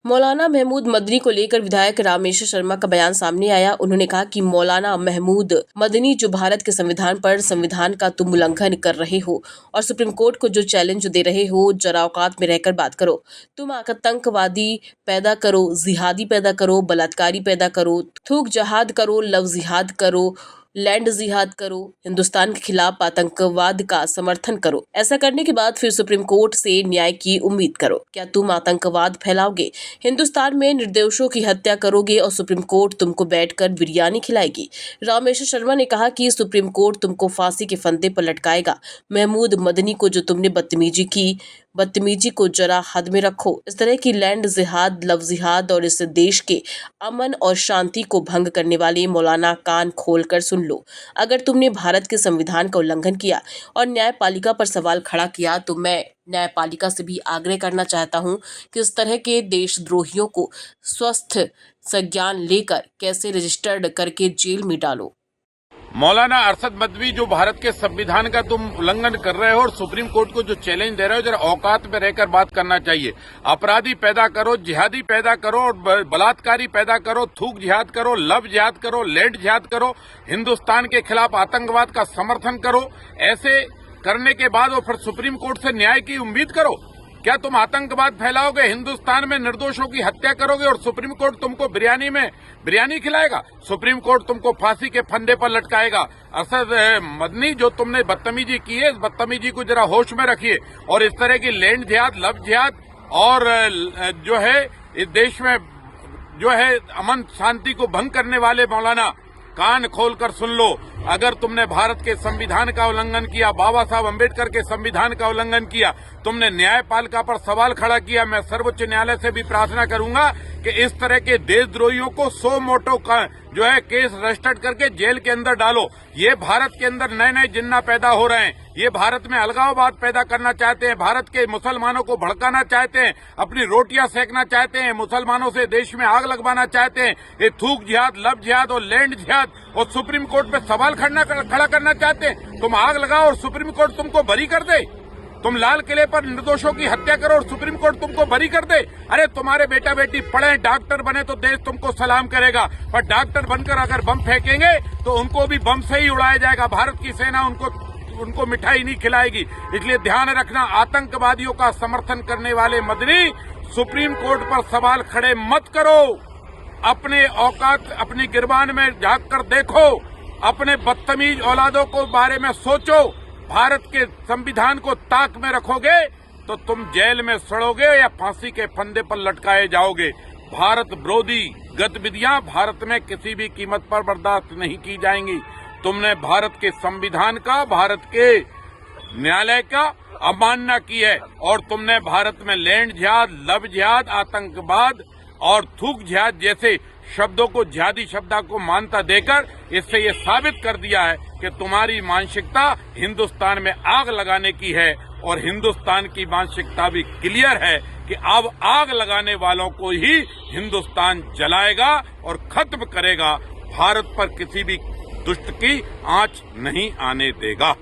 मौलाना महमूद मदनी को लेकर विधायक रामेश्वर शर्मा का बयान सामने आया। उन्होंने कहा कि मौलाना महमूद मदनी जो भारत के संविधान पर संविधान का तुम उल्लंघन कर रहे हो और सुप्रीम कोर्ट को जो चैलेंज दे रहे हो, जरा औकात में रहकर बात करो। तुम आतंकवादी पैदा करो, जिहादी पैदा करो, बलात्कारी पैदा करो, थूक जहाद करो, लव जिहाद करो, लैंड जिहाद करो, हिंदुस्तान के खिलाफ आतंकवाद का समर्थन करो। ऐसा करने के बाद फिर सुप्रीम कोर्ट से न्याय की उम्मीद करो। क्या तुम आतंकवाद फैलाओगे, हिंदुस्तान में निर्दोषों की हत्या करोगे और सुप्रीम कोर्ट तुमको बैठकर बिरयानी खिलाएगी। रामेश्वर शर्मा ने कहा कि सुप्रीम कोर्ट तुमको फांसी के फंदे पर लटकाएगा। महमूद मदनी को जो तुमने बदतमीजी को जरा हद में रखो। इस तरह की लैंड जिहाद, लव जिहाद और इस देश के अमन और शांति को भंग करने वाले मौलाना, कान खोल कर सुन लो। अगर तुमने भारत के संविधान का उल्लंघन किया और न्यायपालिका पर सवाल खड़ा किया तो मैं न्यायपालिका से भी आग्रह करना चाहता हूं कि इस तरह के देशद्रोहियों को स्वस्थ संज्ञान लेकर कैसे रजिस्टर्ड करके जेल में डालो। मौलाना अरशद मदवी, जो भारत के संविधान का तुम उल्लंघन कर रहे हो और सुप्रीम कोर्ट को जो चैलेंज दे रहे हो, जरा औकात में रहकर बात करना चाहिए। अपराधी पैदा करो, जिहादी पैदा करो और बलात्कारी पैदा करो, थूक जिहाद करो, लव जिहाद करो, लैंड जिहाद करो, हिंदुस्तान के खिलाफ आतंकवाद का समर्थन करो। ऐसे करने के बाद वो फिर सुप्रीम कोर्ट से न्याय की उम्मीद करो। क्या तुम आतंकवाद फैलाओगे, हिंदुस्तान में निर्दोषों की हत्या करोगे और सुप्रीम कोर्ट तुमको बिरयानी खिलाएगा? सुप्रीम कोर्ट तुमको फांसी के फंदे पर लटकाएगा। अरशद मदनी, जो तुमने बदतमीजी की है, इस बदतमीजी को जरा होश में रखिए। और इस तरह की लैंड जिहाद, लव जिहाद और जो है इस देश में जो है अमन शांति को भंग करने वाले मौलाना, कान खोलकर सुन लो। अगर तुमने भारत के संविधान का उल्लंघन किया, बाबा साहब अम्बेडकर के संविधान का उल्लंघन किया, तुमने न्यायपालिका पर सवाल खड़ा किया, मैं सर्वोच्च न्यायालय से भी प्रार्थना करूंगा कि इस तरह के देशद्रोहियों को सो मोटो का जो है केस रजिस्टर्ड करके जेल के अंदर डालो। ये भारत के अंदर नए नए जिन्ना पैदा हो रहे हैं। ये भारत में अलगाववाद पैदा करना चाहते हैं, भारत के मुसलमानों को भड़काना चाहते हैं, अपनी रोटियां सेकना चाहते हैं, मुसलमानों से देश में आग लगवाना चाहते हैं। ये थूक जिहाद, लव जिहाद और लैंड जिहाद और सुप्रीम कोर्ट पे सवाल खड़ा करना चाहते हैं। तुम आग लगाओ और सुप्रीम कोर्ट तुमको बरी कर दे। तुम लाल किले पर निर्दोषों की हत्या करो और सुप्रीम कोर्ट तुमको बरी कर दे। अरे तुम्हारे बेटा बेटी पढ़े, डॉक्टर बने तो देश तुमको सलाम करेगा, पर डॉक्टर बनकर अगर बम फेंकेंगे तो उनको भी बम से ही उड़ाया जाएगा। भारत की सेना उनको मिठाई नहीं खिलाएगी। इसलिए ध्यान रखना, आतंकवादियों का समर्थन करने वाले मदनी, सुप्रीम कोर्ट पर सवाल खड़े मत करो। अपने औकात, अपनी गिरबान में झांक कर देखो, अपने बदतमीज औलादों को बारे में सोचो। भारत के संविधान को ताक में रखोगे तो तुम जेल में सड़ोगे या फांसी के फंदे पर लटकाए जाओगे। भारत विरोधी गतिविधियां भारत में किसी भी कीमत पर बर्दाश्त नहीं की जाएंगी। तुमने भारत के संविधान का, भारत के न्यायालय का अवमानना की है और तुमने भारत में लैंड जिहाद, लव जिहाद, आतंकवाद और थूक जिहाद जैसे शब्दों को, जिहादी शब्दों को मान्यता देकर इससे ये साबित कर दिया है कि तुम्हारी मानसिकता हिंदुस्तान में आग लगाने की है। और हिंदुस्तान की मानसिकता भी क्लियर है कि अब आग लगाने वालों को ही हिंदुस्तान जलाएगा और खत्म करेगा। भारत पर किसी भी दुष्ट की आंच नहीं आने देगा।